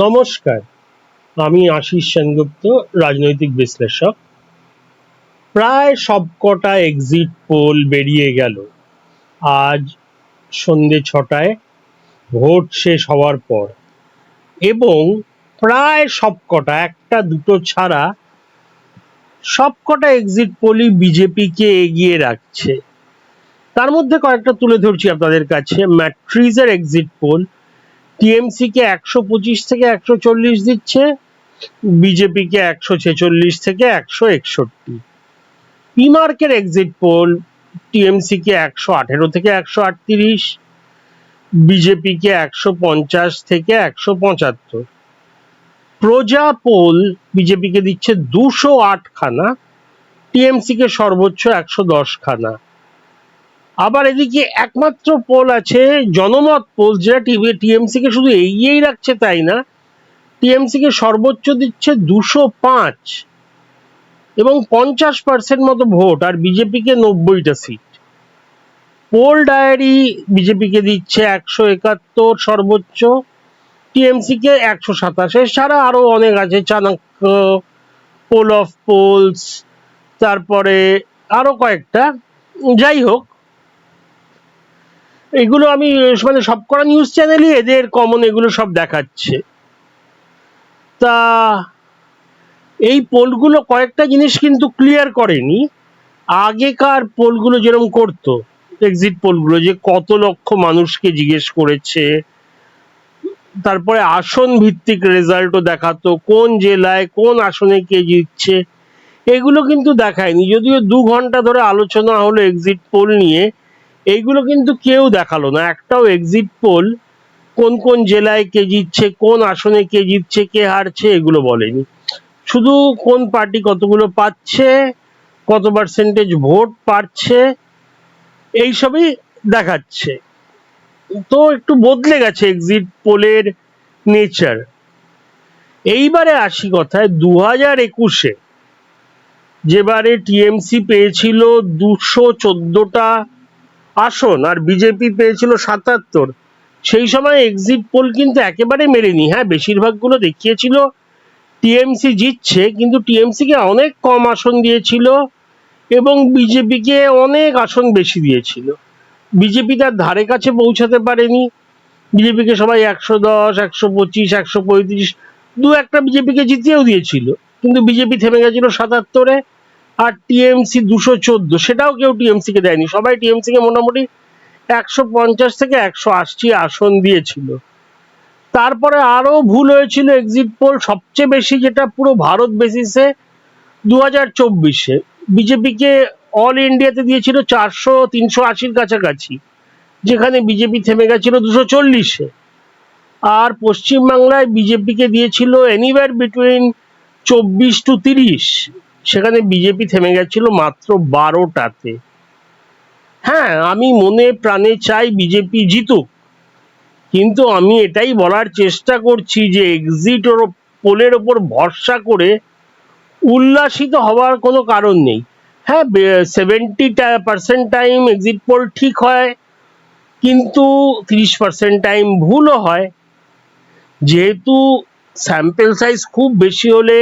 নমস্কার, আমি আশিস সেনগুপ্ত, রাজনৈতিক বিশ্লেষক। প্রায় সবকটা এক্সিট পোল বেরিয়ে গেল আজ সন্ধে 6টায় ভোট শেষ হওয়ার পর, এবং প্রায় সবকটা, একটা দুটো ছাড়া সবকটা এক্সিট পোলই বিজেপিকে এগিয়ে রাখছে। তার মধ্যে কয়েকটা তুলে ধরছি আপনাদের কাছে। ম্যাট্রিজের এক্সিট পোল টিএমসি কে 125 থেকে 140 দিচ্ছে, বিজেপিকে 146 থেকে 161। পিমার্কের এক্সিট পোল টিএমসি কে 118 থেকে 138, বিজেপিকে 150 থেকে 175। প্রজা পোল বিজেপিকে দিচ্ছে 208 খানা, টিএমসি কে সর্বোচ্চ 110 খানা। আবার এদিকে একমাত্র পোল আছে জনমত পোল, যেটা টিএমসি কে শুধু এগিয়েই রাখছে তাই না, টিএমসি কে সর্বোচ্চ দিচ্ছে 205 এবং 50% মতো ভোট, আর বিজেপিকে 90টা সিট। পোল ডায়েরি বিজেপিকে দিচ্ছে 171 সর্বোচ্চ, টিএমসি কে 127। এছাড়া আরো অনেক আছে, চাণক্য, পোল অফ পোলস, তারপরে আরো কয়েকটা। যাই হোক, এগুলো আমি মানে সবকটা নিউজ চ্যানেলই এদের কমন এগুলো সব দেখাচ্ছে। তা এই পোলগুলো কয়েকটা জিনিস কিন্তু ক্লিয়ার করেনি। আগেকার পোলগুলো যেরকম করতো, এক্সিট পোলগুলো, যে কত লক্ষ মানুষকে জিজ্ঞেস করেছে, তারপরে আসন ভিত্তিক রেজাল্টও দেখাতো, কোন জেলায় কোন আসনে কে জিতছে, এগুলো কিন্তু দেখায়নি। যদিও 2 ঘন্টা ধরে আলোচনা হলো এক্সিট পোল নিয়ে, এইগুলো কিন্তু কেউ দেখালো না। একটাও এক্সিট পোল কোন কোন জেলায় কে জিতছে, কোন আসনে কে জিতছে, কে হারছে, এগুলো বলেনি। শুধু কোন পার্টি কতগুলো পাচ্ছে, কত পার্সেন্টেজ ভোট পাচ্ছে, এইসবই দেখাচ্ছে। তো একটু বদলে গেছে এক্সিট পোলের নেচার। এইবারে আসি কথায়, 2021-এ যেবারে টিএমসি পেয়েছিল 214টা আসন আর বিজেপি পেয়েছিল 77, সেই সময় এক্সিট পোল কিন্তু একেবারে মেলেনি। হ্যাঁ, বেশিরভাগগুলো দেখিয়েছিল টিএমসি জিতছে, কিন্তু টিএমসি কে অনেক কম আসন দিয়েছিল এবং বিজেপিকে অনেক আসন বেশি দিয়েছিল। বিজেপি তার ধারে কাছে পৌঁছাতে পারেনি। বিজেপিকে সবাই 110, 125, 135, দু একটা বিজেপিকে জিতিয়েও দিয়েছিল, কিন্তু বিজেপি থেমে গেছিল 77-এ। আর টিএমসি 214, সেটাও কেউ টিএমসি কে দেয়নি, সবাই টিএমসি কে মোটামুটি 150 থেকে 180 আসন দিয়েছিল। তারপরে আরো ভুল হয়েছিল এক্সিট পোল, সবচেয়ে বেশি যেটা পুরো ভারত বেসিসে 2024-এ বিজেপিকে অল ইন্ডিয়াতে দিয়েছিল 400-380 কাছাকাছি, যেখানে বিজেপি থেমে গেছিল 240-এ। আর পশ্চিমবাংলায় বিজেপিকে দিয়েছিল এনিওয়্যার বিটুইন 24-30, সেখানে বিজেপি থেমে গেছিল মাত্র 12টাতে। হ্যাঁ, আমি মনে প্রাণে চাই বিজেপি জিতুক, কিন্তু আমি এটাই বলার চেষ্টা করছি যে এক্সিট পোলের ওপর ভরসা করে উল্লাসিত হওয়ার কোনো কারণ নেই। হ্যাঁ, 70% টাইম এক্সিট পোল ঠিক হয়, কিন্তু 30% টাইম ভুলও হয়। যেহেতু স্যাম্পেল সাইজ খুব বেশি হলে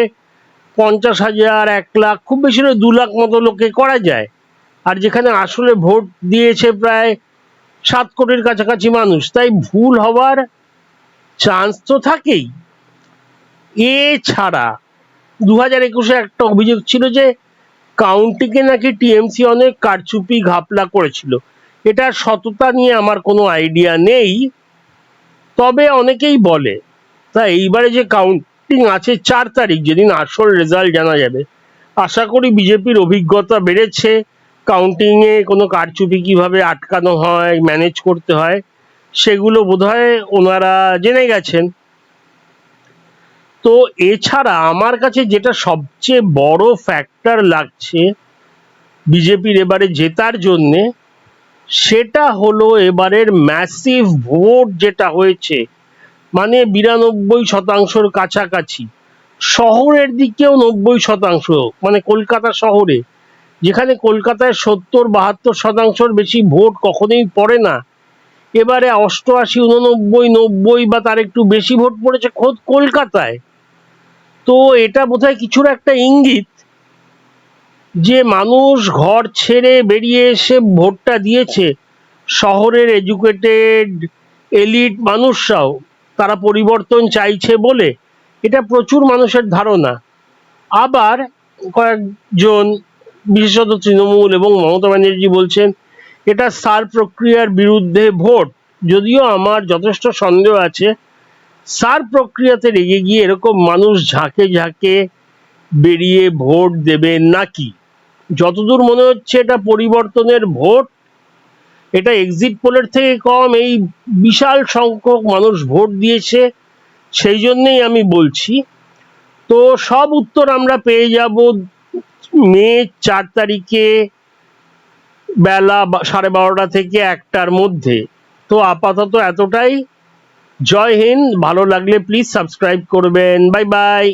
50,000, 1 লাখ, খুব বেশি হলে 2 লাখ মতো লোকে করা যায়, আর যেখানে আসলে ভোট দিয়েছে প্রায় 7 কোটির কাছাকাছি মানুষ, তাই ভুল হওয়ার চান্স তো থাকেই। এছাড়া 2021-এ একটা অভিযোগ ছিল যে কাউন্টিকে নাকি টিএমসি অনেক কারচুপি ঘাপলা করেছিল। এটার সততা নিয়ে আমার কোনো আইডিয়া নেই, তবে অনেকেই বলে। তা এইবারে যে কাউন্টিং আছে 4 তারিখ, যেদিন আসল রেজাল্ট জানা যাবে, আশা করি বিজেপির অভিজ্ঞতা বেড়েছে, কাউন্টিংয়ে কোনো কারচুপি কিভাবে আটকানো হয়, ম্যানেজ করতে হয়, সেগুলো বোধহয় ওনারা জেনে গেছেন। তো এছাড়া আমার কাছে যেটা সবচেয়ে বড় ফ্যাক্টর লাগছে বিজেপির এবারে জেতার জন্যে, সেটা হলো এবারের ম্যাসিভ ভোট যেটা হয়েছে, মানে 92% কাছাকাছি। শহরের দিকেও 90%, মানে কলকাতা শহরে, যেখানে কলকাতায় 70-72% বেশি ভোট কখনোই পড়ে না, এবারে 88, 89, 90 বা তার একটু বেশি ভোট পড়েছে খোদ কলকাতায়। তো এটা বোধহয় কিছুর একটা ইঙ্গিত যে মানুষ ঘর ছেড়ে বেরিয়ে এসে ভোটটা দিয়েছে। শহরের এডুকেটেড এলিট মানুষরাও তারা পরিবর্তন চাইছে বলে এটা প্রচুর মানুষের ধারণা। আবার কয়েকজন বিশেষত তৃণমূল এবং মমতা ব্যানার্জি বলছেন এটা সার প্রক্রিয়ার বিরুদ্ধে ভোট। যদিও আমার যথেষ্ট সন্দেহ আছে সার প্রক্রিয়াতে রেগে গিয়ে এরকম মানুষ ঝাঁকে ঝাঁকে বেরিয়ে ভোট দেবেন নাকি। যতদূর মনে হচ্ছে এটা পরিবর্তনের ভোট। এটা এক্সিট পোলের থেকে কম এই বিশাল সংখ্যক মানুষ ভোট দিয়েছে, সেই জন্যেই আমি বলছি। তো সব উত্তর আমরা পেয়ে যাব মে 4 তারিখে বেলা 12:30 থেকে 1টার মধ্যে। তো আপাতত এতটাই। জয় হিন্দ। ভালো লাগলে প্লিজ সাবস্ক্রাইব করবেন। Bye bye.